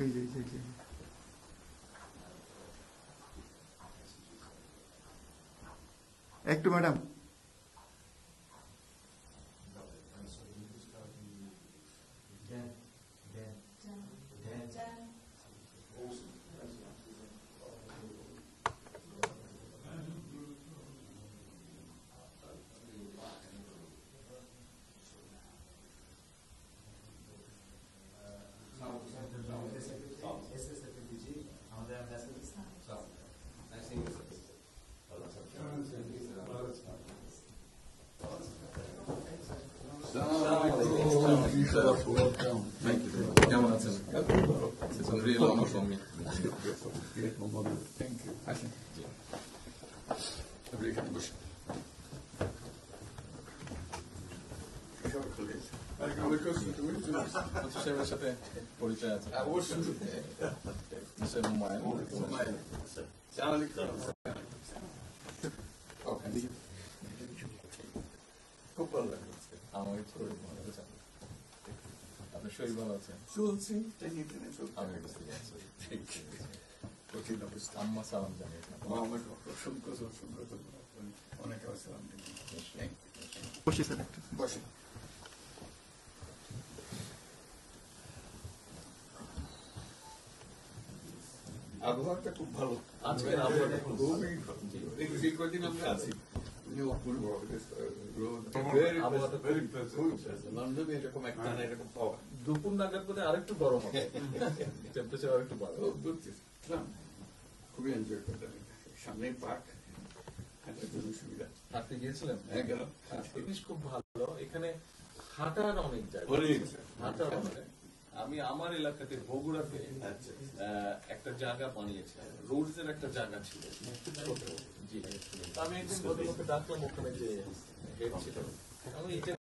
এই যে এই যে একটু ম্যাডাম কেমন আছেন? Real honour for me. Thank you আসেন এখানে বসে সাহেবের সাথে পরিচয় আছে অবশ্যই খুব ভালো লাগলো আমার একটু ভালো আছে। আপনার শরীর ভালো আছে? চলছে টেনে টেনে চলছে আমি বুঝতে পারছি। কঠিন অবস্থা আম্মা সালাম জানিয়ে আমাকে অসংখ্য অসংখ্য ধন্যবাদ অনেক আসসালাম বসে স্যার একটু বসে আবহাওয়াটা খুব ভালো আজকের আবহাওয়াটা খুব ভালো। যে কদিন আমরা আছি অপূর্ব লন্ডনে এরকম একটা না এরকম পাওয়া দুপুর নাগাদ বোধহয় আরেকটু গরম হবে, টেম্পারেচার আরেকটু বাড়বে। খুবই এনজয় করতাম সামনে পার্ক হাঁটার জন্য সুবিধা। আপনি গিয়েছিলেন? হ্যাঁ গেলাম জিনিস খুব ভালো, এখানে হাঁটার অনেক জায়গা, হাঁটার অনেক। আমি আমার এলাকাতে বগুড়াতে একটা জায়গা বানিয়েছি, রোডস এর একটা জায়গা ছিল ছোট। জি, আমি একদিন ভদ্রলোককে ডাকলাম, ওখানে যে হেড ছিল, আমি